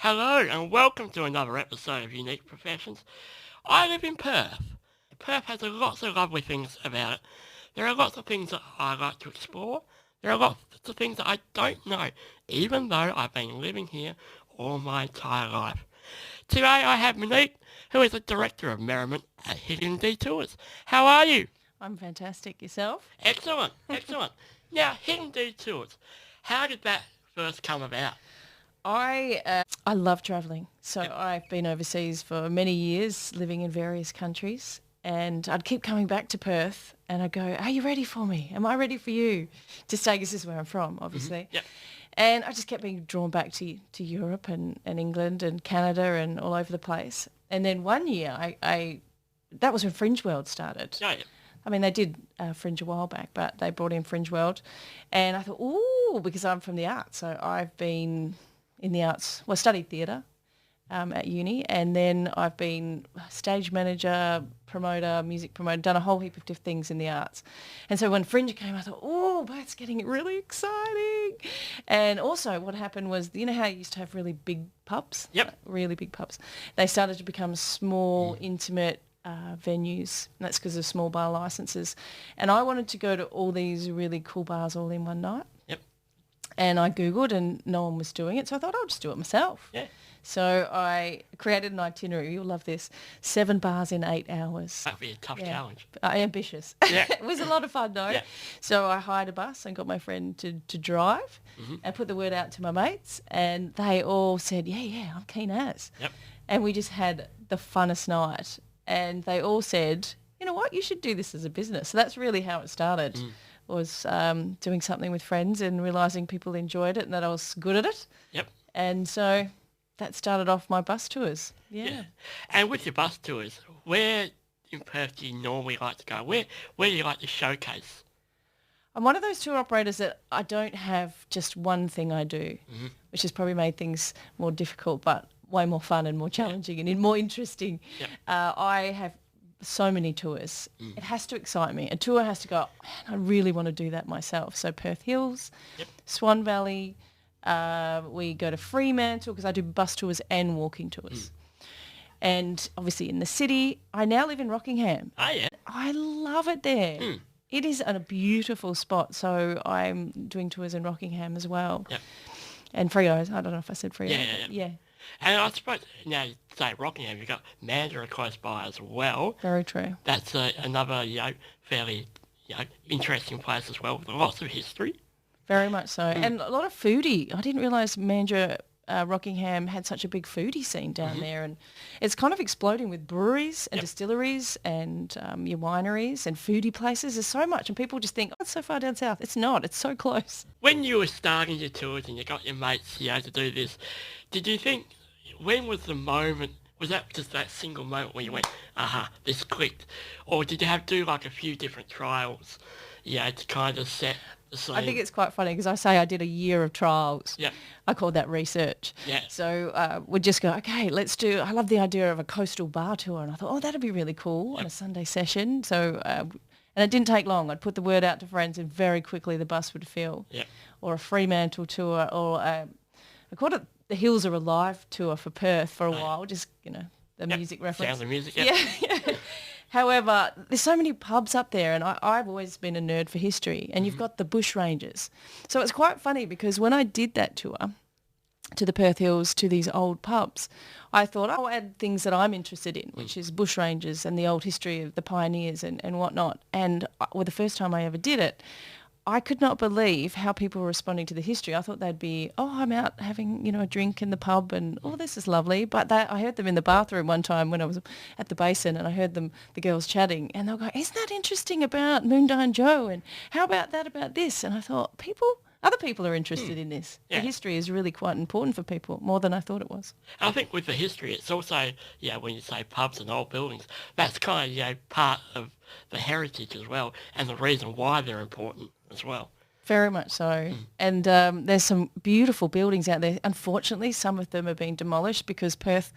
Hello and welcome to another episode of Unique Professions. I live in Perth. Perth has lots of lovely things about it. There are lots of things that I like to explore. There are lots of things that I don't know, even though I've been living here all my entire life. Today I have Monique, who is the Director of Merriment at Hidden deTours. How are you? I'm fantastic. Yourself? Excellent, excellent. Now, Hidden deTours, how did that first come about? I love travelling. So Yep. I've been overseas for many years, living in various countries, and I'd keep coming back to Perth, and I'd go, "Are you ready for me? Am I ready for you?" To stay, 'cause this is where I'm from, obviously. Yep. And I just kept being drawn back to Europe and England and Canada and all over the place. And then one year, I that was when Fringe World started. Yeah, yeah. I mean, they did Fringe a while back, but they brought in Fringe World. And I thought, ooh, because I'm from the arts. So I've been in the arts. Well, I studied theatre at uni, and then I've been stage manager, promoter, music promoter, done a whole heap of different things in the arts. And so when Fringe came, I thought, oh, that's getting really exciting. And also what happened was, you know how you used to have really big pubs? Yep. Really big pubs. They started to become small, intimate venues, and that's because of small bar licenses. And I wanted to go to all these really cool bars all in one night. Yep. And I Googled and no one was doing it, so I thought I'll just do it myself. Yeah. So I created an itinerary, you'll love this, 7 bars in 8 hours. That'd be a tough Yeah. challenge. Ambitious. Yeah. It was a lot of fun though. Yeah. So I hired a bus and got my friend to drive and put the word out to my mates, and they all said, yeah, I'm keen as. Yep. And we just had the funnest night. And they all said, you know what, you should do this as a business. So that's really how it started, was doing something with friends and realising people enjoyed it and that I was good at it. Yep. And so that started off my bus tours. Yeah. And with your bus tours, where in Perth do you normally like to go? Where do you like to showcase? I'm one of those tour operators that I don't have just one thing I do, which has probably made things more difficult, but way more fun and more challenging and more interesting. Yep. I have so many tours. It has to excite me. A tour has to go, man, I really want to do that myself. So Perth Hills, Yep. Swan Valley, we go to Fremantle because I do bus tours and walking tours. And obviously in the city, I now live in Rockingham. Oh, yeah. I love it there. It is a beautiful spot. So I'm doing tours in Rockingham as well. Yep. And Freo, I don't know if I said Freo. Yeah. And I suppose, now you say Rockingham, you've got Mandurah close by as well. Very true. That's another, fairly, interesting place as well with lots of history. Very much so. And a lot of foodie. I didn't realise Mandurah, Rockingham had such a big foodie scene down there, and it's kind of exploding with breweries and distilleries and your wineries and foodie places. There's so much, and people just think, oh, it's so far down south. It's not. It's so close. When you were starting your tours and you got your mates, to do this, did you think, when was the moment, was that just that single moment where you went, this clicked? Or did you have to do like a few different trials, to kind of set the scene? I think it's quite funny because I say I did a year of trials. Yeah. I called that research. Yeah. So we'd just go, okay, let's do, I love the idea of a coastal bar tour. And I thought, oh, that'd be really cool on a Sunday session. So, and it didn't take long. I'd put the word out to friends and very quickly the bus would fill. Yep. Or a Fremantle tour, or I called it the Hills Are Alive tour for Perth for a while, just, the music reference. Sounds of music, Yeah. However, there's so many pubs up there, and I've always been a nerd for history, and you've got the bush ranges. So it's quite funny because when I did that tour to the Perth Hills, to these old pubs, I thought I'll add things that I'm interested in, which is bush ranges and the old history of the pioneers and whatnot. And the first time I ever did it, I could not believe how people were responding to the history. I thought they'd be, I'm out having, a drink in the pub and, this is lovely. But I heard them in the bathroom one time when I was at the basin, and I heard the girls chatting, and they'll go, isn't that interesting about Moondyne Joe? And how about that about this? And I thought, other people are interested in this. Yeah. The history is really quite important for people, more than I thought it was. I think with the history, it's also, when you say pubs and old buildings, that's kind of, part of the heritage as well, and the reason why they're important as well. Very much so. And there's some beautiful buildings out there. Unfortunately, some of them are being demolished because Perth,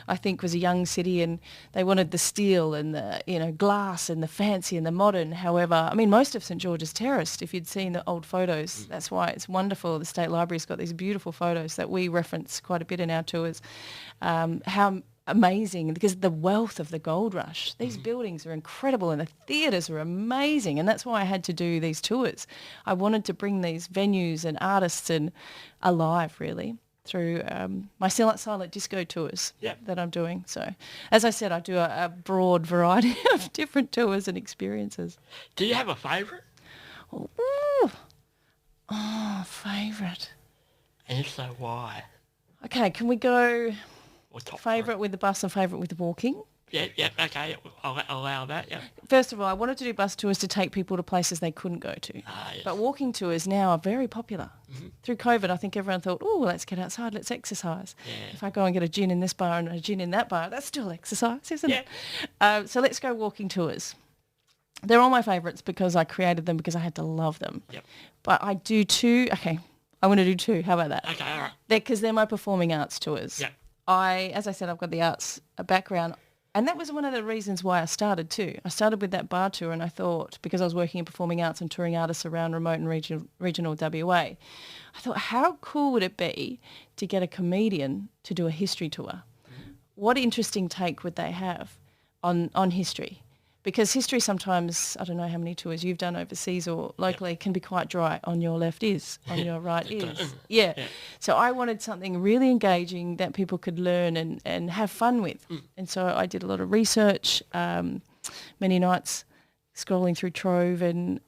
I think, was a young city and they wanted the steel and the, glass and the fancy and the modern. However, I mean, most of St George is terraced. If you'd seen the old photos, that's why it's wonderful. The State Library's got these beautiful photos that we reference quite a bit in our tours. How amazing, because the wealth of the gold rush. These buildings are incredible and the theatres are amazing, and that's why I had to do these tours. I wanted to bring these venues and artists and alive, really, through my silent disco tours that I'm doing. So, as I said, I do a broad variety of different tours and experiences. Do you have a favourite? Favourite. And if so, why? Okay, can we go Or top favourite with the bus and favourite with the walking? Yeah, okay, I'll allow that, yeah. First of all, I wanted to do bus tours to take people to places they couldn't go to. Yes. But walking tours now are very popular. Through COVID, I think everyone thought, let's get outside, let's exercise. Yeah. If I go and get a gin in this bar and a gin in that bar, that's still exercise, isn't it? So let's go walking tours. They're all my favourites because I created them because I had to love them. Yep. But I do two. Okay, I want to do two. How about that? Okay, all right. Because they're my performing arts tours. Yep. As I said, I've got the arts background. And that was one of the reasons why I started too. I started with that bar tour and I thought, because I was working in performing arts and touring artists around remote and regional WA, I thought, how cool would it be to get a comedian to do a history tour? What interesting take would they have on history? Because history sometimes, I don't know how many tours you've done overseas or locally, can be quite dry. On your left is, on your right is. Yeah. So I wanted something really engaging that people could learn and have fun with. And so I did a lot of research, many nights scrolling through Trove and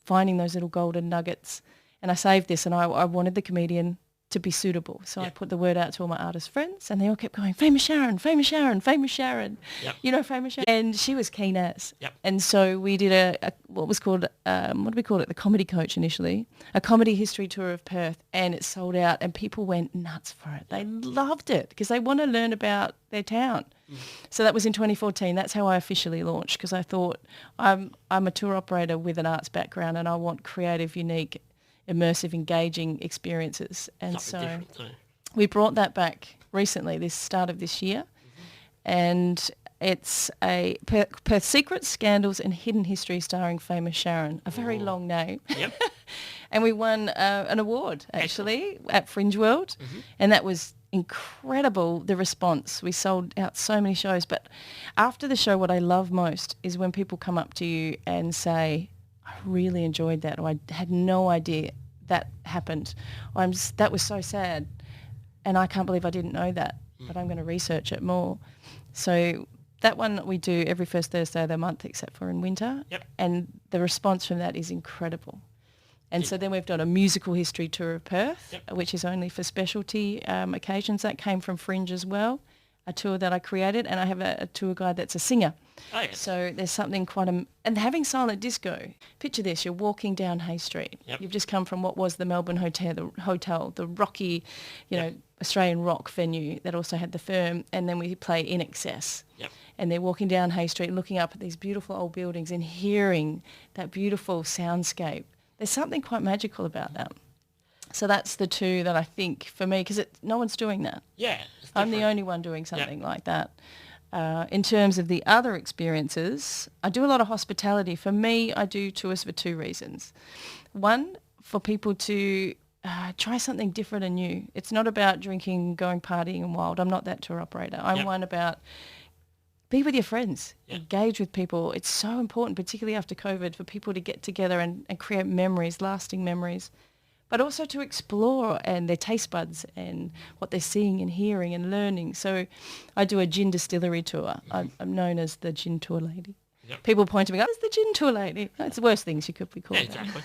finding those little golden nuggets. And I saved this and I wanted the comedian to be suitable. So I put the word out to all my artist friends and they all kept going, famous Sharon, famous Sharon, famous Sharon. Yep. Famous Sharon. And she was keen as. Yep. And so we did a what was called, what did we call it? The Comedy Coach initially, a comedy history tour of Perth, and it sold out and people went nuts for it. They loved it because they want to learn about their town. So that was in 2014. That's how I officially launched because I thought I'm a tour operator with an arts background and I want creative, unique, immersive, engaging experiences. And Something so different too. we brought that back recently, this start of this year. And it's a Perth Secrets, Scandals and Hidden History starring famous Sharon, a very long name. Yep. And we won an award, actually, at Fringe World. And that was incredible, the response. We sold out so many shows. But after the show, what I love most is when people come up to you and say, I really enjoyed that, or I had no idea that happened. Or that was so sad, and I can't believe I didn't know that, but I'm going to research it more. So that one we do every first Thursday of the month, except for in winter, and the response from that is incredible. And so then we've done a musical history tour of Perth, which is only for specialty occasions. That came from Fringe as well, a tour that I created, and I have a tour guide that's a singer. Oh, yes. So there's something quite and having silent disco. Picture this: you're walking down Hay Street. You've just come from what was the Melbourne Hotel, the rocky, Australian rock venue that also had the Firm, and then we play In Excess. And they're walking down Hay Street, looking up at these beautiful old buildings and hearing that beautiful soundscape. There's something quite magical about that. So that's the two that I think for me, because no one's doing that. Yeah. I'm the only one doing something like that. In terms of the other experiences, I do a lot of hospitality. For me, I do tours for two reasons. One, for people to try something different and new. It's not about drinking, going partying and wild. I'm not that tour operator. I'm one about be with your friends, engage with people. It's so important, particularly after COVID, for people to get together and create memories, lasting memories, but also to explore and their taste buds and what they're seeing and hearing and learning. So I do a gin distillery tour. I'm known as the gin tour lady. People point to me, it's the gin tour lady. It's the worst things you could be called. Exactly.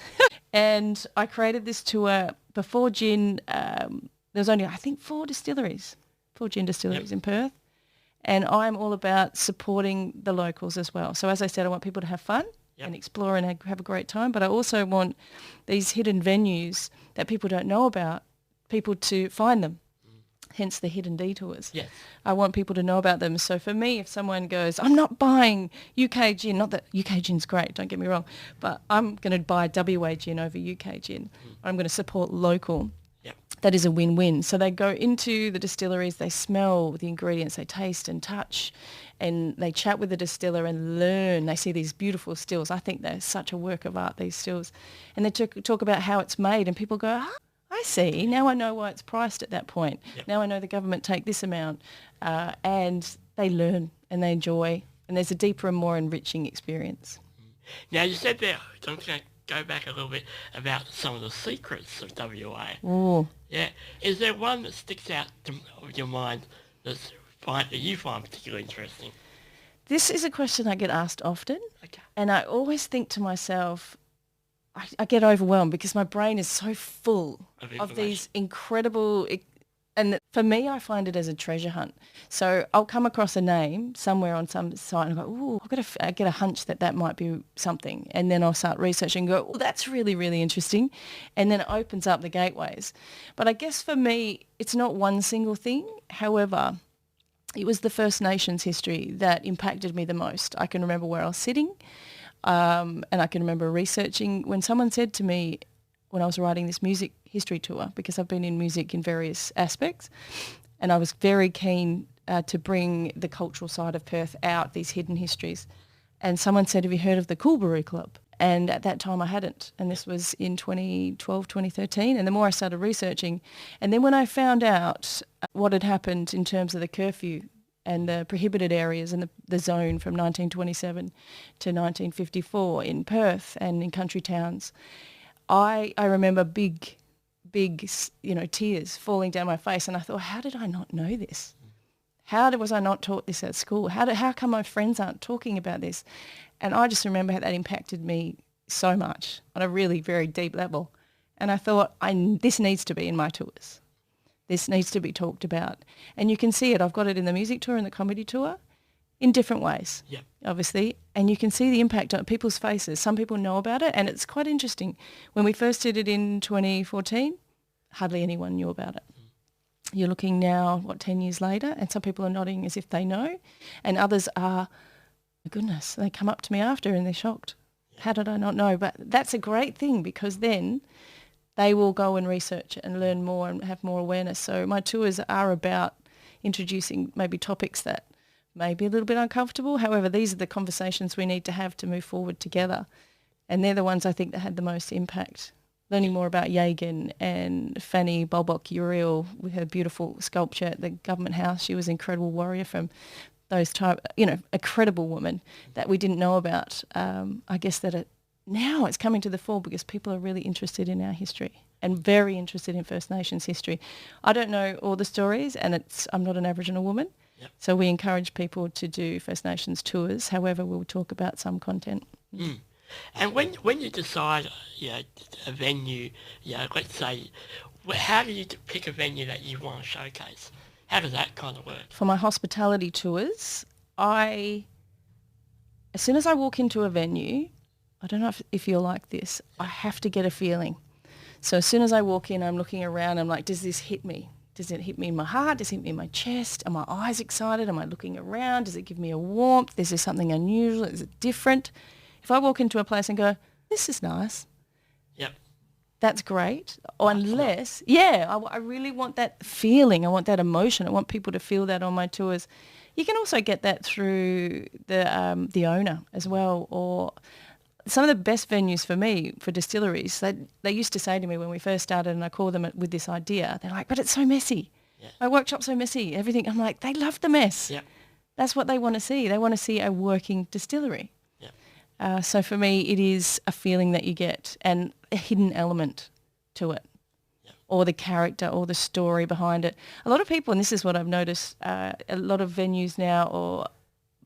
And I created this tour before gin. There was only, I think, 4 gin distilleries in Perth. And I'm all about supporting the locals as well. So as I said, I want people to have fun and explore and have a great time. But I also want these hidden venues that people don't know about, people to find them hence the hidden detours. Yes. I want people to know about them. So for me, if someone goes, I'm not buying UK gin, not that UK gin's great, don't get me wrong, but I'm going to buy WA gin over UK gin. I'm going to support local. Yep. That is a win-win. So they go into the distilleries, they smell the ingredients, they taste and touch, and they chat with the distiller and learn. They see these beautiful stills. I think they're such a work of art, these stills. And they talk about how it's made, and people go, I see. Now I know why it's priced at that point. Yep. Now I know the government take this amount. And they learn and they enjoy, and there's a deeper and more enriching experience. Now, you said there, I'm going to go back a little bit about some of the secrets of WA. Ooh. Yeah. Is there one that sticks out of your mind that you find particularly interesting? This is a question I get asked often, Okay. and I always think to myself, I get overwhelmed because my brain is so full of these incredible, and for me, I find it as a treasure hunt. So I'll come across a name somewhere on some site and I go, ooh, I get a hunch that might be something. And then I'll start researching and go, oh, that's really, really interesting. And then it opens up the gateways. But I guess for me, it's not one single thing. However, it was the First Nations history that impacted me the most. I can remember where I was sitting. And I can remember researching when someone said to me when I was writing this music history tour, because I've been in music in various aspects, and I was very keen to bring the cultural side of Perth out, these hidden histories. And someone said, have you heard of the Coolbaroo Club? And at that time I hadn't. And this was in 2012, 2013. And the more I started researching, and then when I found out what had happened in terms of the curfew and the prohibited areas and the zone from 1927 to 1954 in Perth and in country towns, I remember big, tears falling down my face. And I thought, how did I not know this? How was I not taught this at school? How come my friends aren't talking about this? And I just remember how that impacted me so much on a really very deep level. And I thought, this needs to be in my tours. This needs to be talked about. And you can see it. I've got it in the music tour and the comedy tour in different ways, Yep. obviously. And you can see the impact on people's faces. Some people know about it, and it's quite interesting. When we first did it in 2014, hardly anyone knew about it. You're looking now, 10 years later, and some people are nodding as if they know, and others are, my goodness, they come up to me after and they're shocked. Yep. How did I not know? But that's a great thing, because then they will go and research it and learn more and have more awareness. So my tours are about introducing maybe topics that may be a little bit uncomfortable. However, these are the conversations we need to have to move forward together. And they're the ones I think that had the most impact. Learning more about Yagan and Fanny Bulbok Uriel with her beautiful sculpture at the Government House. She was an incredible warrior from those type, a credible woman that we didn't know about. I guess that now it's coming to the fore because people are really interested in our history and very interested in First Nations history. I don't know all the stories, and I'm not an Aboriginal woman. Yep. So we encourage people to do First Nations tours. However, we'll talk about some content. Mm. And when you decide, a venue, let's say, how do you pick a venue that you want to showcase? How does that kind of work? For my hospitality tours, as soon as I walk into a venue, I don't know if you're like this, I have to get a feeling. So as soon as I walk in, I'm looking around, I'm like, does this hit me? Does it hit me in my heart? Does it hit me in my chest? Are my eyes excited? Am I looking around? Does it give me a warmth? Is there something unusual? Is it different? If I walk into a place and go, this is nice, Yep. that's great. Or unless, I really want that feeling. I want that emotion. I want people to feel that on my tours. You can also get that through the owner as well. Or some of the best venues for me, for distilleries, they used to say to me when we first started, and I call them with this idea, they're like, but it's so messy. Yeah. My workshop's so messy, everything. I'm like, they love the mess. Yep. That's what they want to see. They want to see a working distillery. So for me, it is a feeling that you get and a hidden element to it, or the character or the story behind it. A lot of people, and this is what I've noticed, a lot of venues now or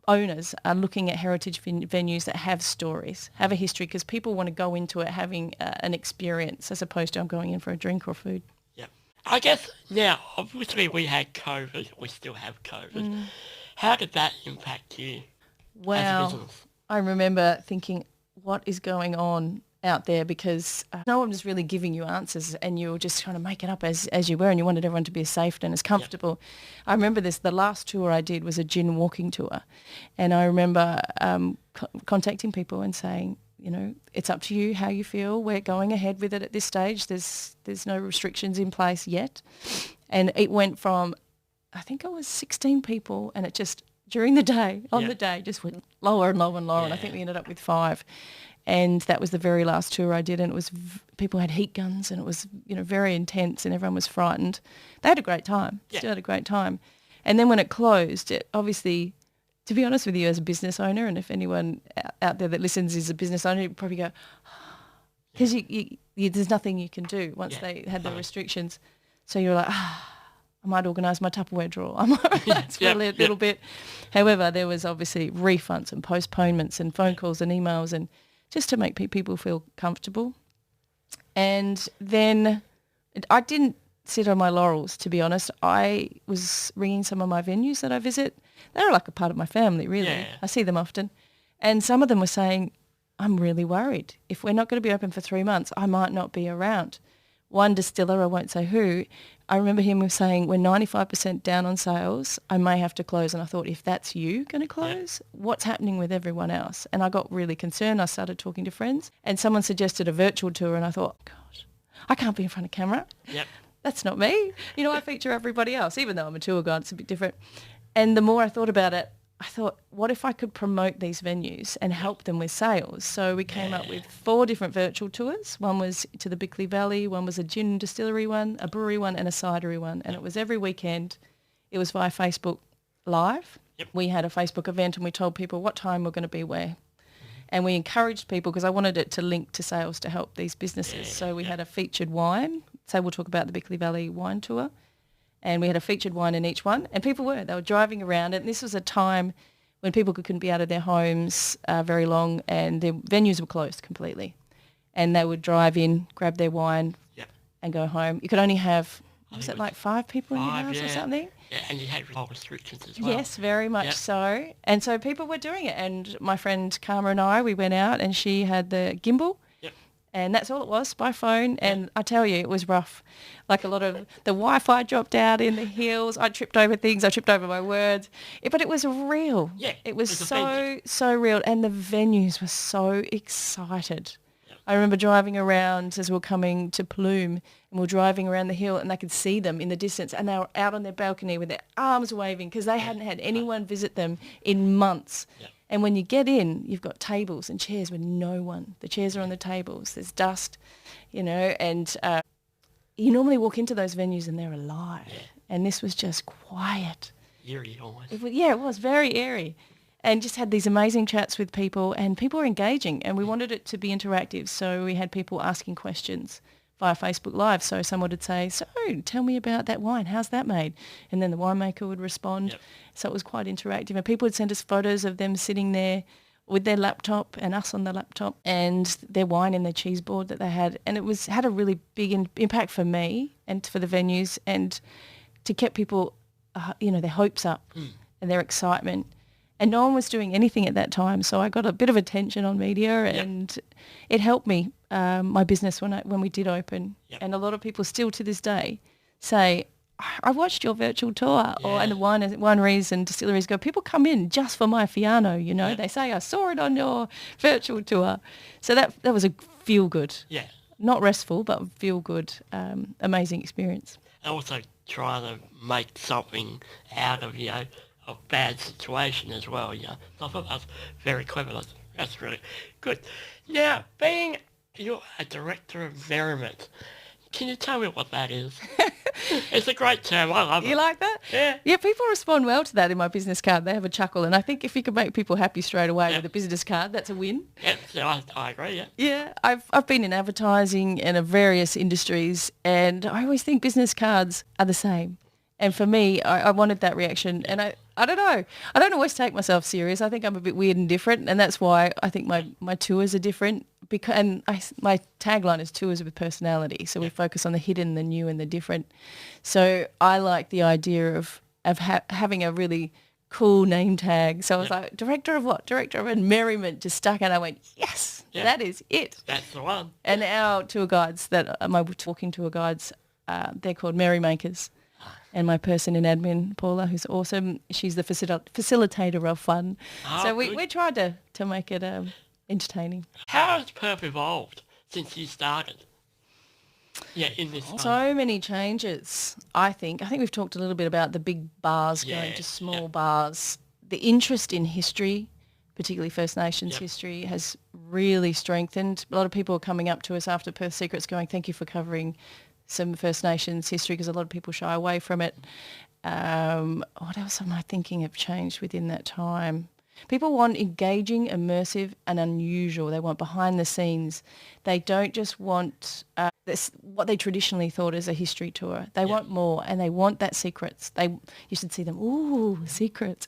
owners are looking at heritage venues that have stories, have a history, because people want to go into it having an experience as opposed to I'm going in for a drink or food. Yeah. I guess now, obviously we had COVID, we still have COVID. How did that impact you as a business? I remember thinking, what is going on out there because no one was really giving you answers and you were just trying to make it up as you were, and you wanted everyone to be as safe and as comfortable. Yep. I remember the last tour I did was a gin walking tour, and I remember contacting people and saying, you know, it's up to you how you feel. We're going ahead with it at this stage. There's no restrictions in place yet. And it went from, I think it was 16 people, and it just, during the day, the day, just went lower and lower and lower, and I think we ended up with 5. And that was the very last tour I did, and it was people had heat guns, and it was, you know, very intense, and everyone was frightened. They had a great time, still had a great time. And then when it closed, it obviously, to be honest with you, as a business owner, and if anyone out there that listens is a business owner, you'd probably go, because there's nothing you can do once they had the restrictions. So you're like, I might organise my Tupperware drawer. I might relax for a little bit. However, there was obviously refunds and postponements and phone calls and emails, and just to make people feel comfortable. And then I didn't sit on my laurels, to be honest. I was ringing some of my venues that I visit. They're like a part of my family, really. Yeah. I see them often. And some of them were saying, I'm really worried. If we're not going to be open for 3 months, I might not be around. One distiller, I won't say who, I remember him saying, we're 95% down on sales, I may have to close. And I thought, if that's you going to close, what's happening with everyone else? And I got really concerned. I started talking to friends, and someone suggested a virtual tour, and I thought, gosh, I can't be in front of camera. Yep. That's not me. You know, I feature everybody else, even though I'm a tour guide, it's a bit different. And the more I thought about it, I thought, what if I could promote these venues and help them with sales? So we came up with 4 different virtual tours. One was to the Bickley Valley, one was a gin distillery one, a brewery one, and a cidery one. And it was every weekend. It was via Facebook Live. Yep. We had a Facebook event, and we told people what time we're going to be where. And we encouraged people, because I wanted it to link to sales to help these businesses. So we had a featured wine. So we'll talk about the Bickley Valley wine tour. And we had a featured wine in each one. And people they were driving around. And this was a time when people couldn't be out of their homes very long, and their venues were closed completely. And they would drive in, grab their wine and go home. You could only have, was it like 5 people in your house or something? Yeah, and you had restrictions as well. Yes, very much so. And so people were doing it. And my friend Karma and I, we went out, and she had the gimbal. And that's all it was, by phone. And I tell you, it was rough. Like a lot of the Wi-Fi dropped out in the hills. I tripped over things. I tripped over my words. But it was real. Yeah, it was so real. And the venues were so excited. Yeah. I remember driving around as we were coming to Plume, and we were driving around the hill, and I could see them in the distance. And they were out on their balcony with their arms waving, because they hadn't had anyone visit them in months. Yeah. And when you get in, you've got tables and chairs with no one. The chairs are on the tables. There's dust, you know, and you normally walk into those venues and they're alive. Yeah. And this was just quiet. Eerie almost. It was very eerie. And just had these amazing chats with people, and people were engaging, and we wanted it to be interactive. So we had people asking questions via Facebook Live. So someone would say, so tell me about that wine. How's that made? And then the winemaker would respond. Yep. So it was quite interactive. And people would send us photos of them sitting there with their laptop and us on the laptop, and their wine and their cheese board that they had. And it had a really big impact for me and for the venues, and to keep people, their hopes up and their excitement. And no one was doing anything at that time. So I got a bit of attention on media, and it helped me, my business when we did open. Yep. And a lot of people still to this day say, I watched your virtual tour, and the wineries and distilleries go, people come in just for my Fiano, you know. They say, I saw it on your virtual tour. So that was a feel-good, not restful, but feel-good, amazing experience. And also trying to make something out of, a bad situation as well, So I thought that was very clever. That's really good. Now, being you're a Director of Merriment, can you tell me what that is? It's a great term. I love it. You like that? Yeah. Yeah, people respond well to that in my business card. They have a chuckle. And I think if you can make people happy straight away with a business card, that's a win. Yeah, I agree, Yeah, I've been in advertising and in various industries, and I always think business cards are the same. And for me, I wanted that reaction. And I don't know. I don't always take myself serious. I think I'm a bit weird and different. And that's why I think my tours are different. My tagline is tours with personality. So we focus on the hidden, the new, and the different. So I like the idea of having a really cool name tag. So I was like, Director of what? Director of Merriment, just stuck. And I went, yes, Yeah. That is it. That's the one. And our tour guides, my walking tour guides, they're called merrymakers. And my person in admin, Paula, who's awesome, she's the facilitator of fun. So we tried to make it entertaining. How has Perth evolved since you started? Yeah, in this So many changes, I think. I think we've talked a little bit about the big bars going to small bars. The interest in history, particularly First Nations history, has really strengthened. A lot of people are coming up to us after Perth Secrets going, thank you for covering some First Nations history, because a lot of people shy away from it. What else am I thinking have changed within that time? People want engaging, immersive and unusual. They want behind the scenes. They don't just want what they traditionally thought as a history tour. They want more, and they want that secrets. You should see them. Ooh, secrets.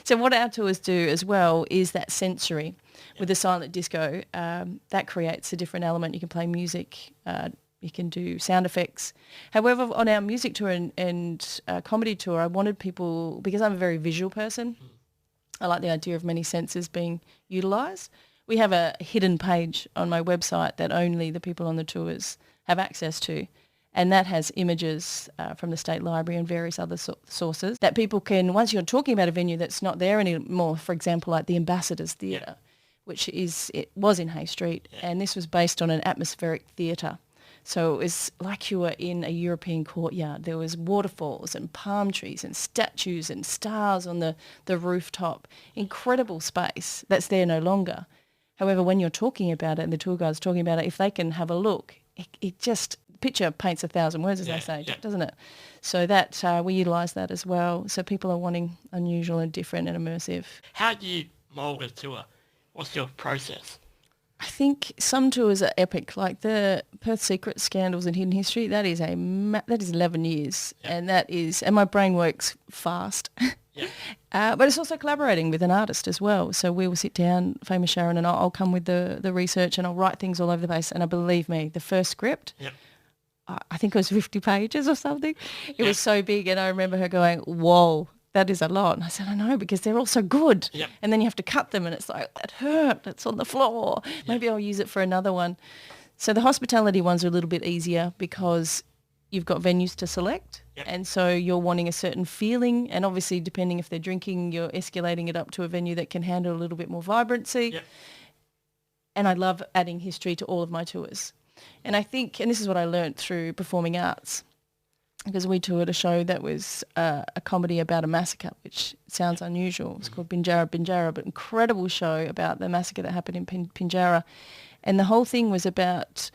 So what our tours do as well is that sensory. With the silent disco, that creates a different element. You can play music. You can do sound effects. However, on our music tour and comedy tour, I wanted people, because I'm a very visual person, I like the idea of many senses being utilised. We have a hidden page on my website that only the people on the tours have access to, and that has images from the State Library and various other sources that people can, once you're talking about a venue that's not there anymore, for example, like the Ambassadors Theatre, which was in Hay Street, and this was based on an atmospheric theatre. So it was like you were in a European courtyard. There was waterfalls and palm trees and statues and stars on the rooftop. Incredible space that's there no longer. However, when you're talking about it and the tour guide's talking about it, if they can have a look, it just, picture paints 1,000 words, as they say, doesn't it? So that we utilise that as well. So people are wanting unusual and different and immersive. How do you mould a tour? What's your process? I think some tours are epic, like the Perth Secret Scandals and Hidden History. That is 11 years, and my brain works fast. But it's also collaborating with an artist as well. So we will sit down, Famous Sharon, and I'll come with the research, and I'll write things all over the place. And believe me, the first script, I think it was 50 pages or something. It was so big, and I remember her going, "Whoa, that is a lot." And I said, "I know, because they're all so good." And then you have to cut them, and it's like, "It hurt, it's on the floor. Maybe I'll use it for another one." So the hospitality ones are a little bit easier because you've got venues to select, and so you're wanting a certain feeling, and obviously depending if they're drinking, you're escalating it up to a venue that can handle a little bit more vibrancy. And I love adding history to all of my tours. And I think, and this is what I learnt through performing arts, because we toured a show that was a comedy about a massacre, which sounds unusual. It's called Binjara, but incredible show about the massacre that happened in Pinjarra. And the whole thing was about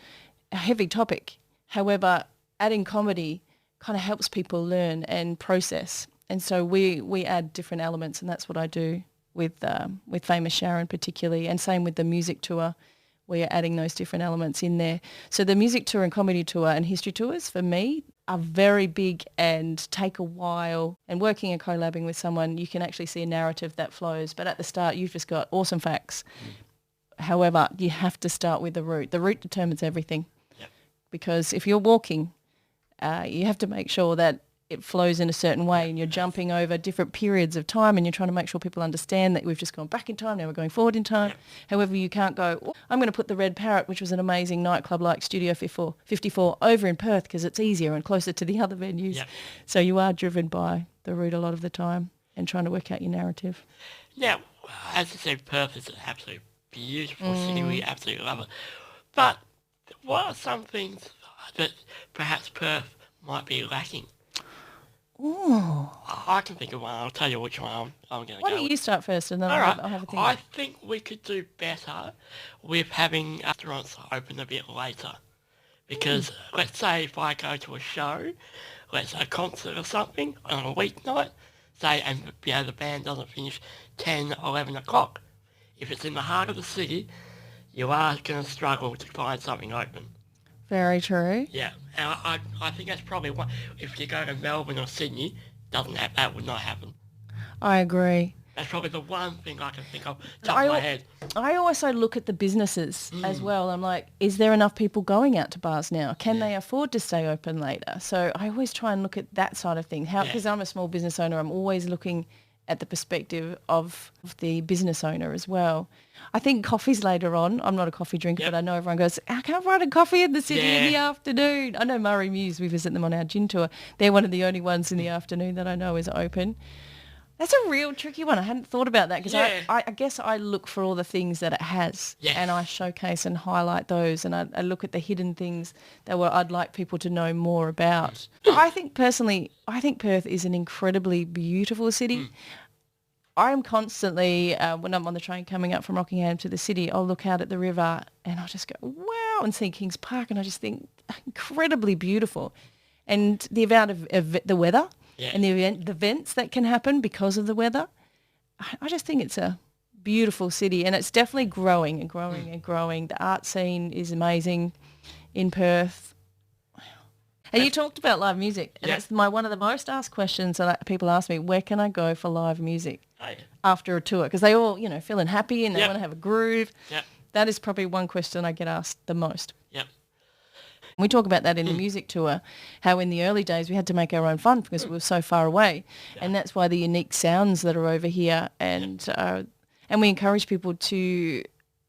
a heavy topic. However, adding comedy kind of helps people learn and process. And so we add different elements, and that's what I do with Famous Sharon particularly, and same with the music tour. We are adding those different elements in there. So the music tour and comedy tour and history tours, for me, are very big and take a while. And working and collabing with someone, you can actually see a narrative that flows. But at the start, you've just got awesome facts. However, you have to start with the route. The route determines everything. Because if you're walking, you have to make sure that it flows in a certain way, and you're jumping over different periods of time, and you're trying to make sure people understand that we've just gone back in time, now we're going forward in time. However, you can't go, I'm going to put the Red Parrot, which was an amazing nightclub like Studio 54, over in Perth because it's easier and closer to the other venues. So you are driven by the route a lot of the time and trying to work out your narrative. Now, as I said, Perth is an absolutely beautiful city. We absolutely love it. But what are some things that perhaps Perth might be lacking? Ooh. I can think of one. I'll tell you which one I'm going to go with. Why don't you start first, and then All right. I'll have a think. I think we could do better with having restaurants open a bit later. Because let's say if I go to a show, let's say a concert or something on a weeknight, say, and the band doesn't finish 10, 11 o'clock. If it's in the heart of the city, you are going to struggle to find something open. Very true. Yeah, and I think that's probably one. If you go to Melbourne or Sydney, that would not happen. I agree. That's probably the one thing I can think of top of my head. I also look at the businesses as well. I'm like, is there enough people going out to bars now? Can they afford to stay open later? So I always try and look at that side of things. Because I'm a small business owner, I'm always looking at the perspective of the business owner as well. I think coffee's later on. I'm not a coffee drinker, but I know everyone goes, I can't find a coffee in the city in the afternoon. I know Murray Muse, we visit them on our gin tour. They're one of the only ones in the afternoon that I know is open. That's a real tricky one. I hadn't thought about that because I guess I look for all the things that it has and I showcase and highlight those, and I look at the hidden things that I'd like people to know more about. I think personally, Perth is an incredibly beautiful city. I am constantly, when I'm on the train coming up from Rockingham to the city, I'll look out at the river and I'll just go, wow, and see Kings Park, and I just think incredibly beautiful. And the amount of the weather and the events that can happen because of the weather, I just think it's a beautiful city, and it's definitely growing and growing and growing. The art scene is amazing in Perth. And you talked about live music, and that's one of the most asked questions that people ask me, where can I go for live music after a tour? Because they all, feeling happy and they want to have a groove. That is probably one question I get asked the most. We talk about that in the music tour, how in the early days we had to make our own fun because we were so far away. And that's why the unique sounds that are over here, and we encourage people to,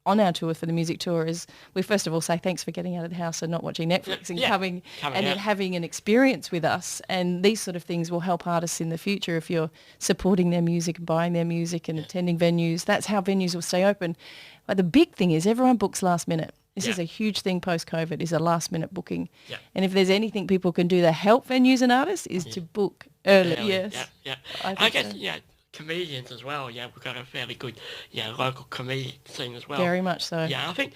on our tour for the music tour, is we first of all say thanks for getting out of the house and not watching Netflix and coming and then having an experience with us. And these sort of things will help artists in the future if you're supporting their music and buying their music and attending venues. That's how venues will stay open. But the big thing is everyone books last minute. This is a huge thing post-COVID, is a last-minute booking. And if there's anything people can do to help venues and artists is to book early. I guess, comedians as well. We've got a fairly good, local comedian scene as well. Very much so. I think...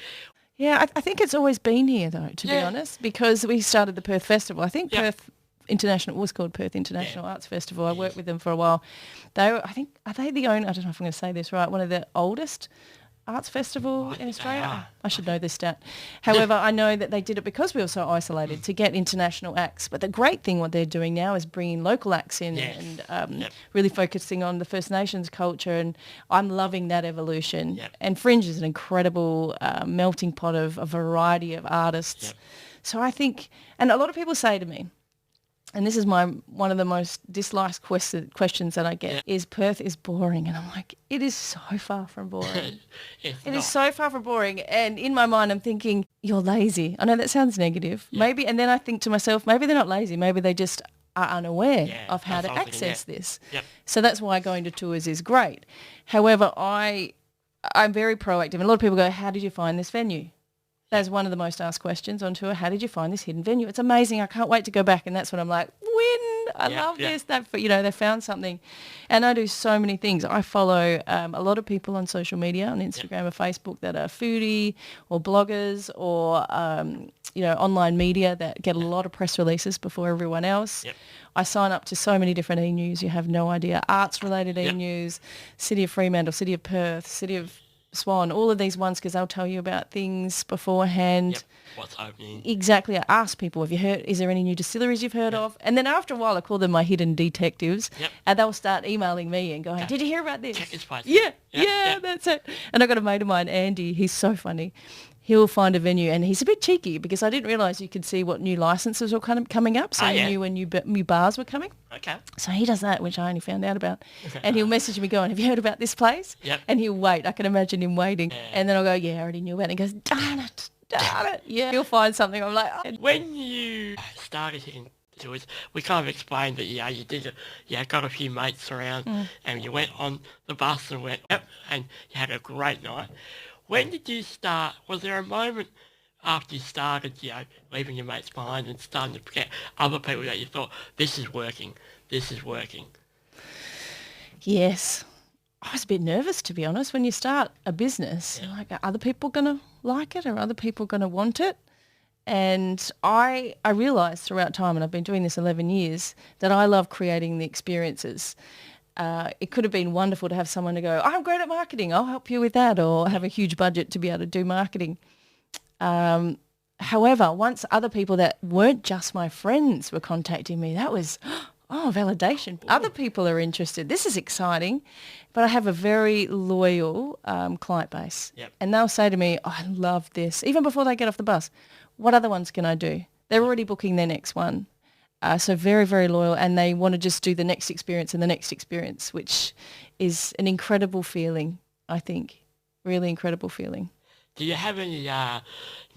I think it's always been here, though, to be honest, because we started the Perth Festival. I think Perth International, it was called Perth International Arts Festival. I worked with them for a while. Are they the only, I don't know if I'm going to say this right, one of the oldest arts festival in Australia. I should know this stat. However, I know that they did it because we were so isolated to get international acts. But the great thing what they're doing now is bringing local acts in and really focusing on the First Nations culture. And I'm loving that evolution. And Fringe is an incredible melting pot of a variety of artists. So I think, and a lot of people say to me, and this is one of the most disliked questions that I get, is Perth is boring. And I'm like, it is so far from boring. It is so far from boring. And in my mind, I'm thinking, you're lazy. I know that sounds negative. Maybe, and then I think to myself, maybe they're not lazy. Maybe they just are unaware of how to access this. So that's why going to tours is great. However, I'm very proactive. And a lot of people go, how did you find this venue? That's one of the most asked questions on tour. How did you find this hidden venue? It's amazing. I can't wait to go back. And that's when I'm like, win. I love this. They found something. And I do so many things. I follow a lot of people on social media, on Instagram or Facebook, that are foodie or bloggers or, online media that get a lot of press releases before everyone else. I sign up to so many different e-news. You have no idea. Arts-related e-news, City of Fremantle, City of Perth, City of Swan, all of these ones, because they'll tell you about things beforehand. What's happening. Exactly. I ask people, have you heard, is there any new distilleries you've heard of? And then after a while, I call them my hidden detectives, and they'll start emailing me and going, did you hear about this? Check this place. That's it. And I've got a mate of mine, Andy, he's so funny. He'll find a venue, and he's a bit cheeky because I didn't realise you could see what new licenses were kind of coming up, so he knew when new bars were coming. So he does that, which I only found out about. And he'll message me going, have you heard about this place? And he'll wait. I can imagine him waiting. And then I'll go, I already knew about it. And he goes, darn it. He'll find something. I'm like, oh. When you started hitting tours, we kind of explained that, you did it, got a few mates around and you went on the bus and and you had a great night. When did you start? Was there a moment after you started, leaving your mates behind and starting to get other people that you thought, this is working? Yes. I was a bit nervous, to be honest. When you start a business, you're like, are other people going to like it? Are other people going to want it? And I realised throughout time, and I've been doing this 11 years, that I love creating the experiences. It could have been wonderful to have someone to go, I'm great at marketing, I'll help you with that, or have a huge budget to be able to do marketing. However, once other people that weren't just my friends were contacting me, that was, validation. Other people are interested. This is exciting. But I have a very loyal client base. And they'll say to me, I love this. Even before they get off the bus, what other ones can I do? They're already booking their next one. So very, very loyal, and they want to just do the next experience and the next experience, which is an incredible feeling, I think. Really incredible feeling. Do you have any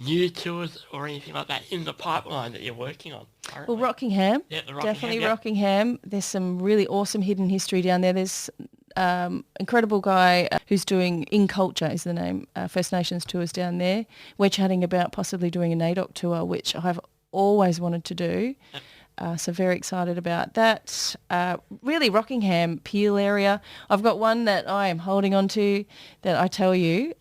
new tours or anything like that in the pipeline that you're working on currently? Well, Rockingham, Yeah, the definitely yeah. Rockingham. There's some really awesome hidden history down there. There's incredible guy who's doing In Culture is the name, First Nations tours down there. We're chatting about possibly doing a NAIDOC tour, which I've always wanted to do. Yep. So very excited about that. Really Rockingham, Peel area. I've got one that I am holding on to that I tell you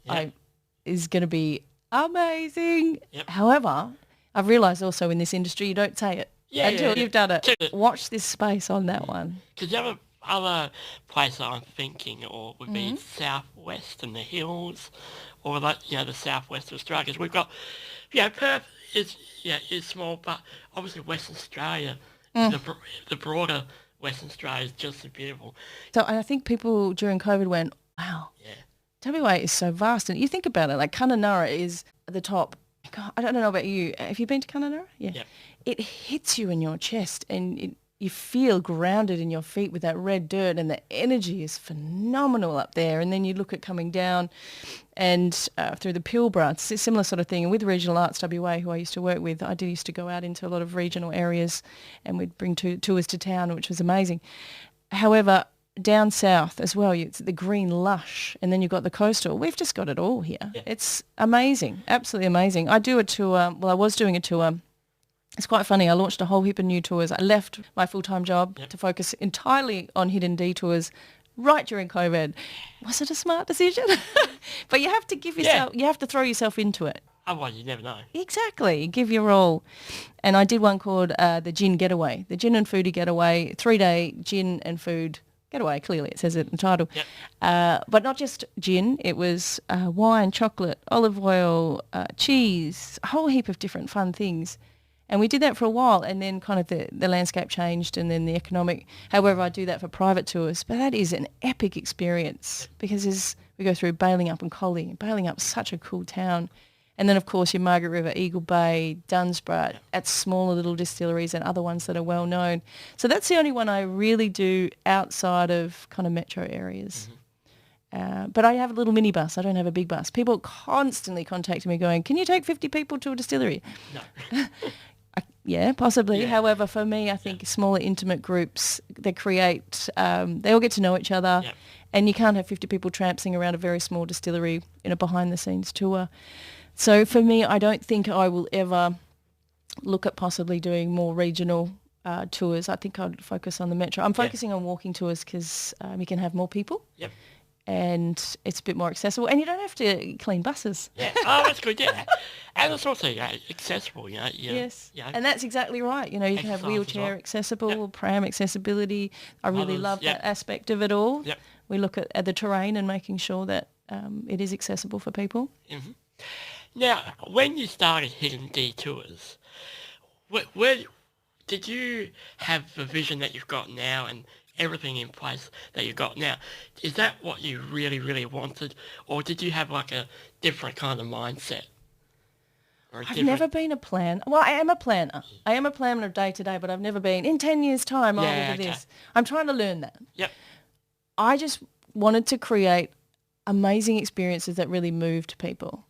is going to be amazing. Yep. However, I've realised also in this industry you don't say it until you've done it. Watch this space on that one. Because the other place that I'm thinking or would be southwest in the hills or like, the southwest of Australia. Because we've got, Perth is small, but obviously Western Australia, the broader Western Australia is just as beautiful. So I think people during COVID went, wow, WA is so vast. And you think about it, like Kununurra is at the top. God, I don't know about you. Have you been to Kununurra? Yeah. Yep. It hits you in your chest and you feel grounded in your feet with that red dirt, and the energy is phenomenal up there. And then you look at coming down and through the Pilbara, it's a similar sort of thing. And with Regional Arts WA, who I used to work with, I used to go out into a lot of regional areas and we'd bring tours to town, which was amazing. However, down south as well, it's the green lush, and then you've got the coastal. We've just got it all here. Yeah. It's amazing, absolutely amazing. I do a tour, I was doing a tour. It's quite funny. I launched a whole heap of new tours. I left my full-time job to focus entirely on hidden deTours right during COVID. Was it a smart decision? But you have to give yourself, you have to throw yourself into it. Otherwise you never know. Exactly. Give your all. And I did one called the Gin Getaway, the Gin and Foodie Getaway, 3-day gin and food getaway. Clearly it says it in the title. Yep. But not just gin. It was wine, chocolate, olive oil, cheese, a whole heap of different fun things. And we did that for a while, and then kind of the landscape changed, and then the economic. However, I do that for private tours. But that is an epic experience because we go through Bailing Up and Collie. Bailing Up's such a cool town. And then, of course, your Margaret River, Eagle Bay, Dunsborough, at smaller little distilleries and other ones that are well known. So that's the only one I really do outside of kind of metro areas. Mm-hmm. But I have a little minibus. I don't have a big bus. People constantly contact me going, can you take 50 people to a distillery? No. Yeah, possibly. Yeah. However, for me, I think smaller, intimate groups, they create, they all get to know each other, and you can't have 50 people trampsing around a very small distillery in a behind-the-scenes tour. So for me, I don't think I will ever look at possibly doing more regional tours. I think I'd focus on the metro. I'm focusing on walking tours because you can have more people. Yep. And it's a bit more accessible, and you don't have to clean buses. Yeah, oh, that's good. Yeah, and it's also accessible. Yes, and that's exactly right. You can have wheelchair accessible, pram accessibility. I really love that aspect of it all. Yep. We look at the terrain and making sure that it is accessible for people. Mm-hmm. Now, when you started Hidden deTours, where did you have the vision that you've got now and everything in place that you've got now? Is that what you really, really wanted, or did you have like a different kind of mindset? I've never been a planner. Well, I am a planner. I am a planner day to day, but I've never been, in 10 years' time, I will do this. I'm trying to learn that. Yep. I just wanted to create amazing experiences that really moved people.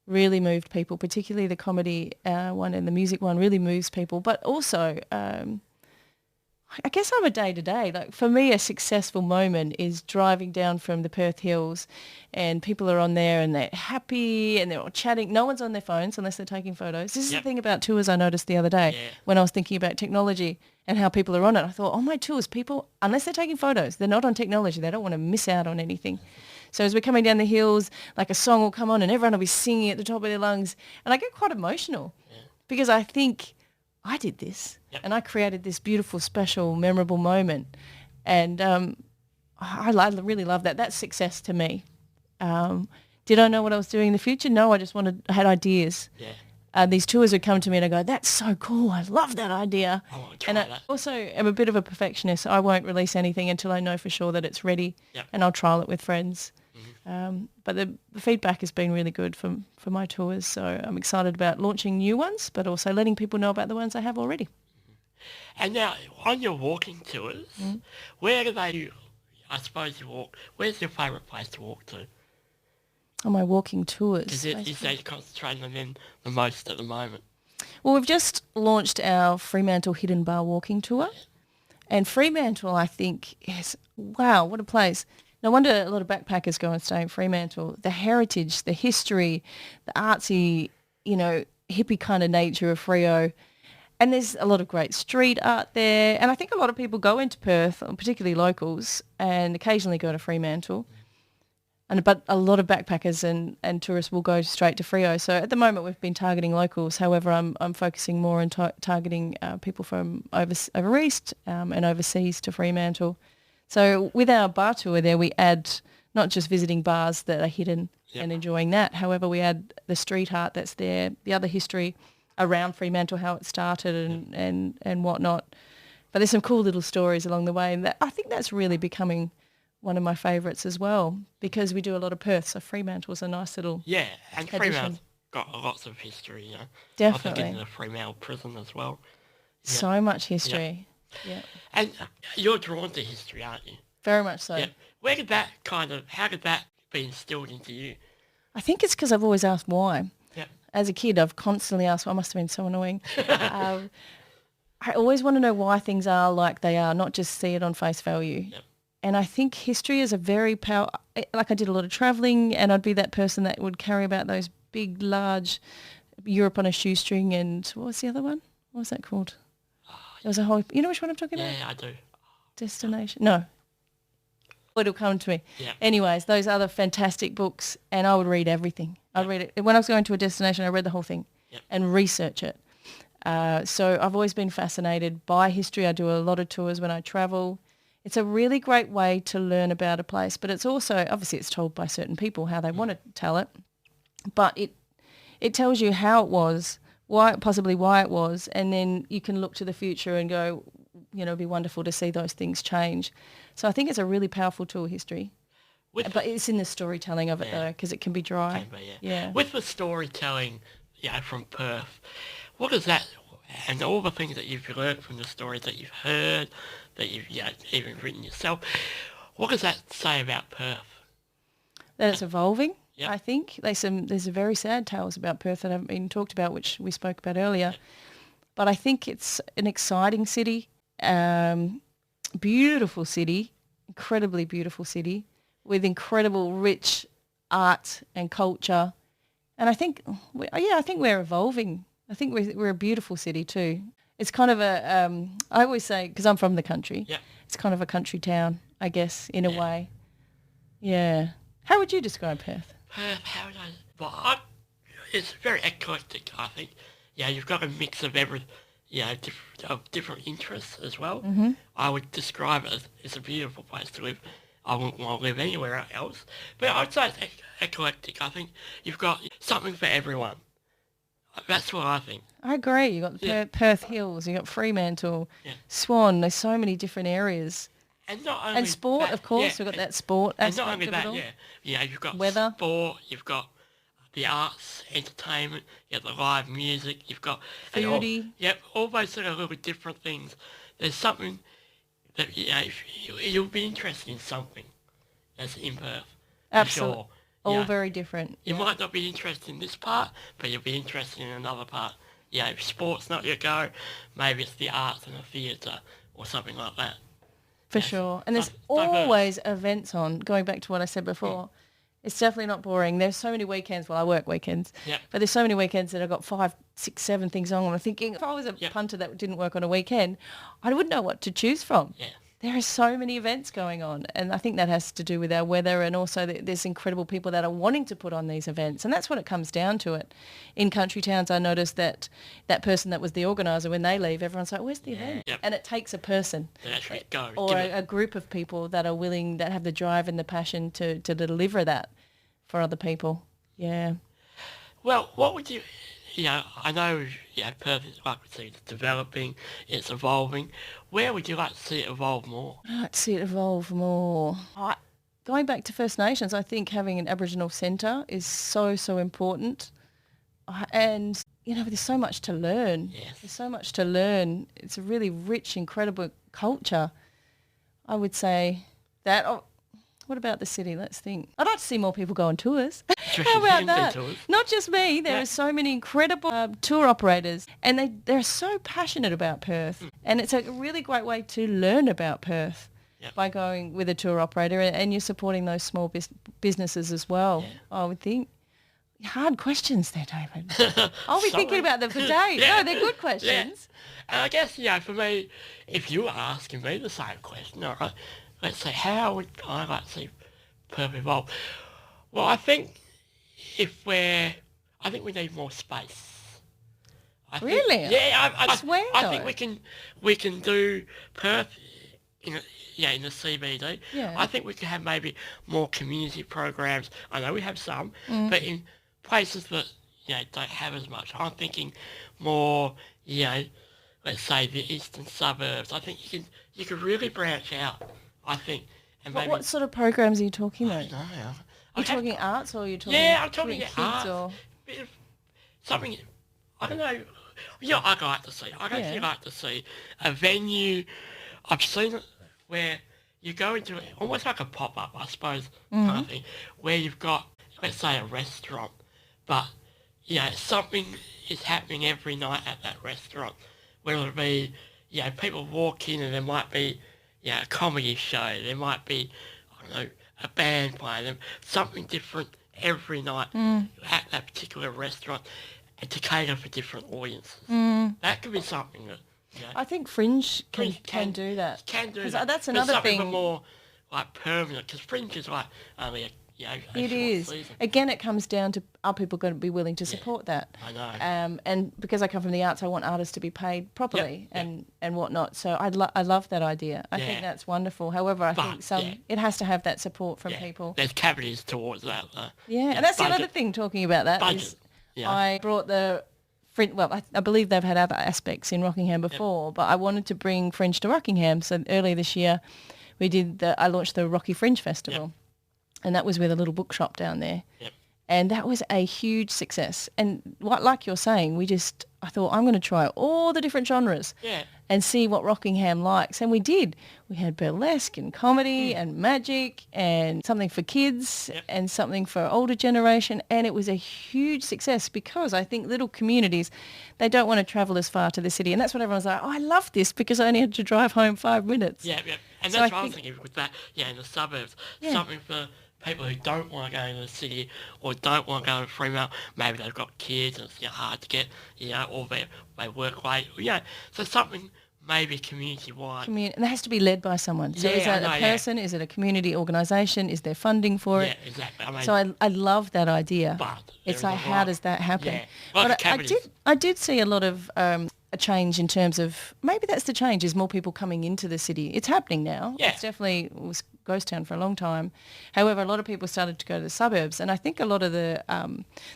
Really moved people, particularly the comedy one and the music one really moves people. But also, I guess I'm a day-to-day. Like for me, a successful moment is driving down from the Perth Hills and people are on there and they're happy and they're all chatting. No one's on their phones unless they're taking photos. This is the thing about tours I noticed the other day when I was thinking about technology and how people are on it. I thought, my tours, people, unless they're taking photos, they're not on technology. They don't want to miss out on anything. So as we're coming down the hills, like a song will come on and everyone will be singing at the top of their lungs. And I get quite emotional because I think I did this and I created this beautiful, special, memorable moment. And I really love that. That's success to me. Did I know what I was doing in the future? No, I had ideas. Yeah. These tours would come to me and I go, that's so cool. I love that idea. I want to try that. I also am a bit of a perfectionist. I won't release anything until I know for sure that it's ready and I'll trial it with friends. But the feedback has been really good for my tours, so I'm excited about launching new ones, but also letting people know about the ones I have already. And now, on your walking tours, where do they, I suppose you walk, where's your favourite place to walk to? On my walking tours. Is that concentrating on them the most at the moment? Well, we've just launched our Fremantle Hidden Bar walking tour. And Fremantle, I think, is, wow, what a place. No wonder a lot of backpackers go and stay in Fremantle. The heritage, the history, the artsy, hippie kind of nature of Freo. And there's a lot of great street art there. And I think a lot of people go into Perth, particularly locals, and occasionally go to Fremantle. But a lot of backpackers and tourists will go straight to Freo. So at the moment we've been targeting locals. However, I'm focusing more on targeting people from over east and overseas to Fremantle. So with our bar tour there, we add not just visiting bars that are hidden and enjoying that. However, we add the street art that's there, the other history around Fremantle, how it started and whatnot. But there's some cool little stories along the way. And I think that's really becoming one of my favourites as well, because we do a lot of Perth, so Fremantle's a nice little and addition. Fremantle's got lots of history, Definitely. I think in the Fremantle prison as well. So much history. Yeah. And you're drawn to history, aren't you? Very much so. Yeah. How did that be instilled into you? I think it's because I've always asked why. Yeah. As a kid, I've constantly asked why. I must have been so annoying. I always want to know why things are like they are, not just see it on face value. Yep. And I think history is a very like I did a lot of travelling, and I'd be that person that would carry about those big, large Europe on a shoestring and what was the other one? What was that called? There was a whole, you know which one I'm talking about? Yeah, I do. Destination? No. It'll come to me. Yeah. Anyways, those other fantastic books, and I would read everything. I'd read it. When I was going to a destination, I read the whole thing and research it. So I've always been fascinated by history. I do a lot of tours when I travel. It's a really great way to learn about a place, but it's also, obviously it's told by certain people how they want to tell it, but it tells you how it was, why it was, and then you can look to the future and go, it'd be wonderful to see those things change. So I think it's a really powerful tool, history. But it's in the storytelling of it though, because it can be dry. Yeah. With the storytelling, from Perth, what is that, and all the things that you've learned from the stories that you've heard, that you've even written yourself, what does that say about Perth? That it's evolving, I think. There's a very sad tales about Perth that haven't been talked about, which we spoke about earlier. But I think it's an exciting city, beautiful city, incredibly beautiful city, with incredible rich art and culture. And I think we're evolving. I think we're a beautiful city too. It's kind of I always say, because I'm from the country, it's kind of a country town, I guess, in a way. Yeah. How would you describe Perth? How would I? Well, it's very eclectic, I think. You've got a mix of different interests as well. Mm-hmm. I would describe it as it's a beautiful place to live. I wouldn't want to live anywhere else. But I'd say it's eclectic. I think you've got something for everyone. That's what I think. I agree. You've got the Perth Hills, you've got Fremantle, Swan. There's so many different areas. And not only sport, that, of course. We've got that sport aspect. And not only that, of it all. You've got weather, sport, you've got the arts, entertainment, you've got the live music, you've got foodie. All those sort of little different things. There's something that you'll be interested in something that's in Perth. Absolutely. Sure. All very different. You might not be interested in this part, but you'll be interested in another part. If sport's not your go, maybe it's the arts and the theatre or something like that. For sure. And there's always events on, going back to what I said before. It's definitely not boring. There's so many weekends. Well, I work weekends. But there's so many weekends that I've got 5, 6, 7 things on. And I'm thinking, if I was a punter that didn't work on a weekend, I wouldn't know what to choose from. There are so many events going on, and I think that has to do with our weather, and also there's incredible people that are wanting to put on these events, and that's what it comes down to it. In country towns, I noticed that person that was the organiser, when they leave, everyone's like, where's the event? And it takes a person or a group of people that are willing, that have the drive and the passion to deliver that for other people. Yeah. Well, what would you... I know, Perth is, like we see, it's developing, it's evolving. Where would you like to see it evolve more? I'd like to see it evolve more. Going back to First Nations, I think having an Aboriginal centre is so, so important. And there's so much to learn. Yes. There's so much to learn. It's a really rich, incredible culture. I would say that. Oh, what about the city? Let's think. I'd like to see more people go on tours. How about that? Tours. Not just me. There are so many incredible tour operators, and they're so passionate about Perth. And it's a really great way to learn about Perth by going with a tour operator, and you're supporting those small businesses as well, I would think. Hard questions there, David. I'll be thinking about them for days. No, they're good questions. And I guess, for me, if you were asking me the same question, all right, let's say, how would I like to see Perth evolve? Well, I think I think we need more space. Really? I Swear think we can do Perth in the CBD. Yeah. I think we could have maybe more community programs. I know we have some, but in places that don't have as much. I'm thinking more, let's say the eastern suburbs. I think you could really branch out. I think. And maybe, what sort of programs are you talking about? I don't know. Are you talking arts, or are you talking? Yeah, I'm talking kids arts. or Bit of something. I don't know. Yeah, I'd like to see. I'd actually like to see a venue. I've seen it where you go into almost like a pop-up, I suppose, kind of thing, where you've got, let's say, a restaurant, but something is happening every night at that restaurant. Whether it be, people walk in and there might be, a comedy show. There might be, I don't know, a band playing them. Something different every night at that particular restaurant, and to cater for different audiences. That could be something that. I think Fringe can do that. Can do 'Cause that. that's But another something thing. more like permanent, because Fringe is like only a It short is. season. Again, it comes down to, are people going to be willing to support that? I know. And because I come from the arts, I want artists to be paid properly and whatnot. So I love that idea. I think that's wonderful. However, I think it has to have that support from people. There's cavities towards that. And that's budget. another thing talking about that. Budget. Is Yeah. I brought the Fringe, well, I believe they've had other aspects in Rockingham before, but I wanted to bring Fringe to Rockingham. So earlier this year, I launched the Rocky Fringe Festival, and that was with a little bookshop down there. Yep. And that was a huge success. And like you're saying, I thought, I'm going to try all the different genres and see what Rockingham likes. And we did. We had burlesque and comedy and magic and something for kids and something for older generation. And it was a huge success because I think little communities, they don't want to travel as far to the city. And that's what everyone's like, I love this because I only had to drive home 5 minutes. Yeah. And that's what I was thinking with that, in the suburbs. Something for people who don't want to go into the city or don't want to go to Fremantle. Maybe they've got kids and it's hard to get, or they work late. So something maybe community-wide. And it has to be led by someone. So is that a person? Is it a community organisation? Is there funding for it? Yeah, exactly. So I love that idea. But it's like, how does that happen? Yeah. But I did see a lot of a change in terms of, maybe that's the change, is more people coming into the city. It's happening now. Yeah. It's definitely was ghost town for a long time. However, a lot of people started to go to the suburbs, and I think a lot of the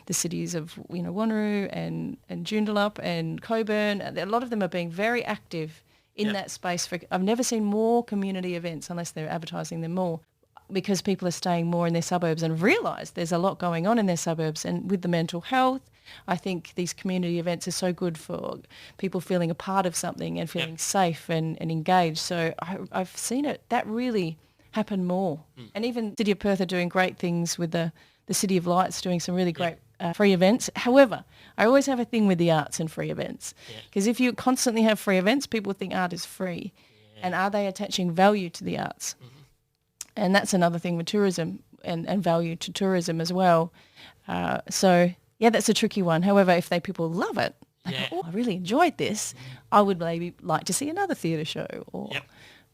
cities of Wanneroo and Joondalup and Coburn, a lot of them are being very active in that space. I've never seen more community events unless they're advertising them more, because people are staying more in their suburbs and realise there's a lot going on in their suburbs. And with the mental health, I think these community events are so good for people feeling a part of something and feeling safe and engaged. So I've seen that really happen more. And even City of Perth are doing great things with the City of Lights, doing some really great free events. However, I always have a thing with the arts and free events, because if you constantly have free events, people think art is free. And are they attaching value to the arts? And that's another thing with tourism and value to tourism as well. So that's a tricky one. However, if people love it, they go, oh, I really enjoyed this, I would maybe like to see another theatre show or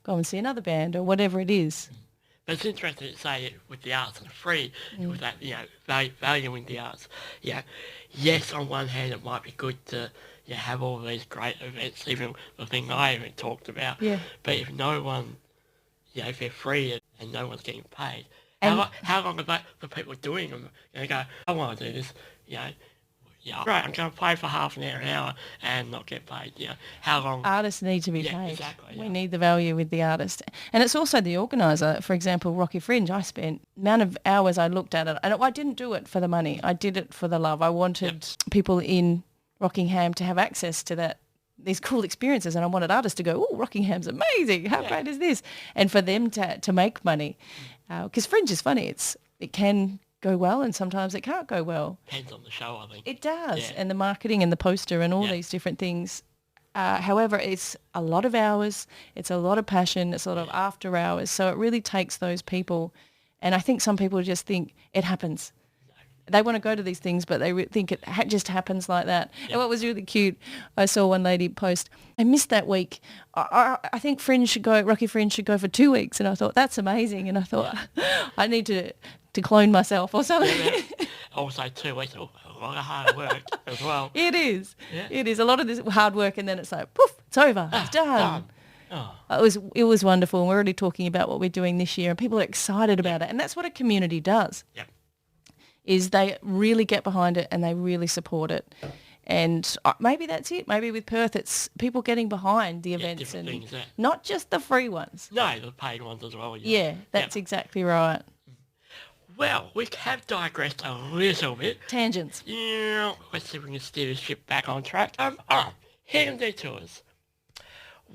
go and see another band or whatever it is. But it's interesting to say with the arts and free, with that, valuing the arts. Yes, on one hand, it might be good to have all these great events, even the thing I even talked about. Yeah. But if no one, if they're free and no one's getting paid, how long are the people doing them going to go, I want to do this, right, I'm going to play for half an hour and not get paid, how long? Artists need to be paid. Exactly. We need the value with the artist. And it's also the organiser. For example, Rocky Fringe, I spent amount of hours I looked at it, and I didn't do it for the money. I did it for the love. I wanted people in Rockingham to have access to these cool experiences, and I wanted artists to go, oh, Rockingham's amazing. How great is this? And for them to make money. Because Fringe is funny. It can go well and sometimes it can't go well. Depends on the show, I think. It does. And the marketing and the poster and all these different things. However, it's a lot of hours. It's a lot of passion. It's a lot of after hours. So it really takes those people. And I think some people just think it happens. They want to go to these things, but they think it just happens like that. Yep. And what was really cute, I saw one lady post, I missed that week. I think Rocky Fringe should go for 2 weeks. And I thought, that's amazing. And I thought, I need to clone myself or something. Yeah. Also 2 weeks, a lot of hard work as well. It is. Yeah. It is. A lot of this hard work and then it's like, poof, it's over. It's done. Oh. It was wonderful. And we're already talking about what we're doing this year and people are excited about it. And that's what a community does. Yep. Is they really get behind it and they really support it. And maybe that's it. Maybe with Perth, it's people getting behind the events and things, not just the free ones. No, the paid ones as well. Yeah, that's exactly right. Well, we have digressed a little bit. Tangents. Yeah, let's see if we can steer the ship back on track. Hidden deTours.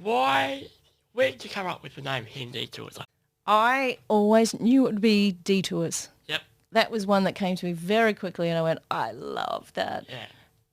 Where did you come up with the name Hidden deTours? I always knew it would be deTours. Yep. That was one that came to me very quickly and I went, I love that. Yeah.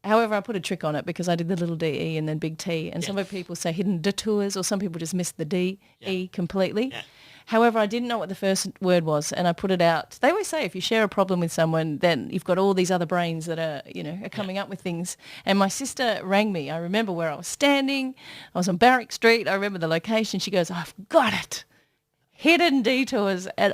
However, I put a trick on it because I did the little DE and then big T. And some people say hidden deTours or some people just miss the DE completely. Yeah. However, I didn't know what the first word was and I put it out. They always say if you share a problem with someone, then you've got all these other brains that are coming up with things. And my sister rang me. I remember where I was standing. I was on Barrack Street. I remember the location. She goes, I've got it. Hidden deTours. And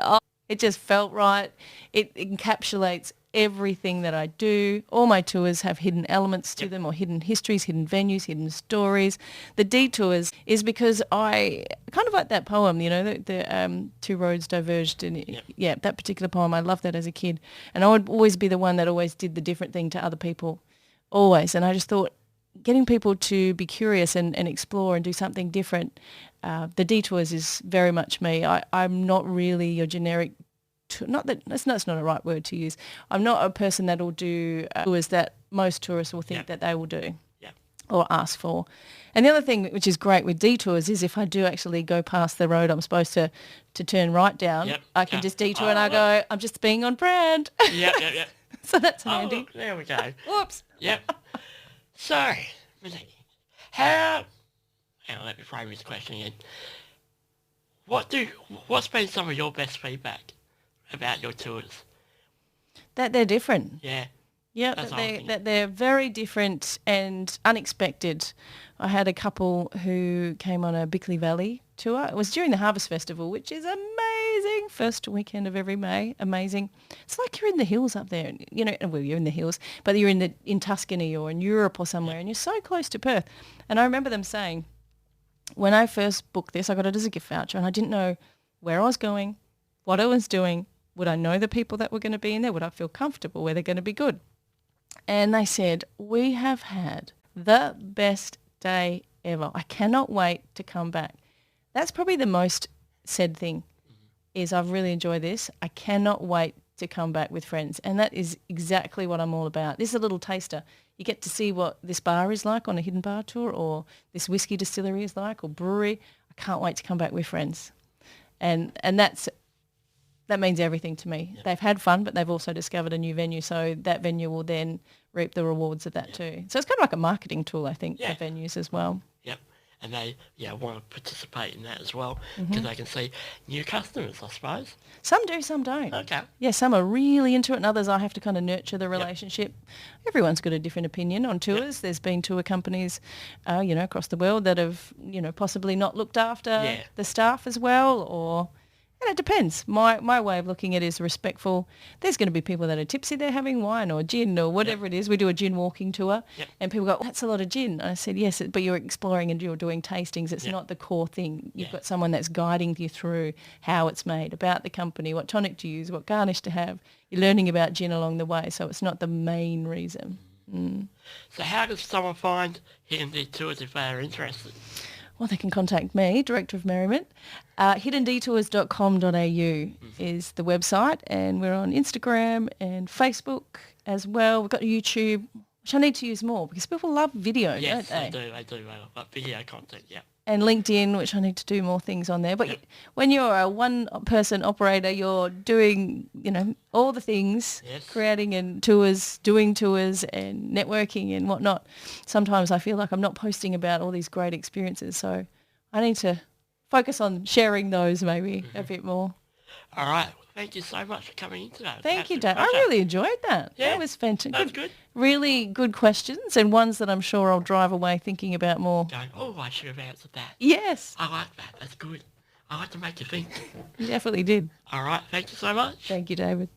it just felt right. It encapsulates everything that I do. All my tours have hidden elements to them or hidden histories, hidden venues, hidden stories. The deTours is because I kind of like that poem, the two roads diverged. And that particular poem, I loved that as a kid. And I would always be the one that always did the different thing to other people, always. And I just thought getting people to be curious and explore and do something different, the deTours is very much me. I'm not really your generic that's not a right word to use. I'm not a person that will do tours that most tourists will think that they will do or ask for. And the other thing which is great with deTours is if I do actually go past the road I'm supposed to turn right down, I can just detour and I go, I'm just being on brand. Yep. So that's handy. Look, there we go. Whoops. Yep. So, Monique, let me frame this question again. What's been some of your best feedback about your tours? That they're different. Yeah. Yeah, that they're very different and unexpected. I had a couple who came on a Bickley Valley tour. It was during the Harvest Festival, which is amazing. First weekend of every May, amazing. It's like you're in the hills up there, well, you're in the hills, but you're in Tuscany or in Europe or somewhere, and you're so close to Perth. And I remember them saying, when I first booked this, I got it as a gift voucher, and I didn't know where I was going, what I was doing. Would I know the people that were going to be in there? Would I feel comfortable? Were they going to be good? And they said, we have had the best day ever. I cannot wait to come back. That's probably the most said thing is I've really enjoyed this. I cannot wait to come back with friends. And that is exactly what I'm all about. This is a little taster. You get to see what this bar is like on a hidden bar tour or this whiskey distillery is like or brewery. I can't wait to come back with friends. And that means everything to me. Yep. They've had fun, but they've also discovered a new venue, so that venue will then reap the rewards of that too. So it's kind of like a marketing tool, I think, for venues as well. Yep, and they want to participate in that as well because they can see new customers, I suppose. Some do, some don't. Okay. Yeah, some are really into it and others I have to kind of nurture the relationship. Everyone's got a different opinion on tours. There's been tour companies, across the world that have, possibly not looked after the staff as well or... And it depends. My way of looking at it is respectful. There's going to be people that are tipsy. They're having wine or gin or whatever it is. We do a gin walking tour and people go, that's a lot of gin. And I said, yes, but you're exploring and you're doing tastings. It's not the core thing. You've got someone that's guiding you through how it's made, about the company, what tonic to use, what garnish to have. You're learning about gin along the way, so it's not the main reason. Mm. So how does someone find Hidden deTours if they are interested? Well, they can contact me, Director of Merriment. hiddendetours.com.au is the website, and we're on Instagram and Facebook as well. We've got YouTube, which I need to use more because people love video, Yes, don't they do. Like video content, yeah. And LinkedIn, which I need to do more things on there. But when you're a one-person operator, you're doing, all the things, Yes. creating and tours, doing tours and networking and whatnot. Sometimes I feel like I'm not posting about all these great experiences. So I need to focus on sharing those maybe a bit more. All right. Thank you so much for coming in today. Thank you, Dad. I really enjoyed that. Yeah, that was fantastic. That's good. Really good questions and ones that I'm sure I'll drive away thinking about more. Going, oh, I should have answered that. Yes. I like that. That's good. I like to make you think. You definitely did. All right. Thank you so much. Thank you, David.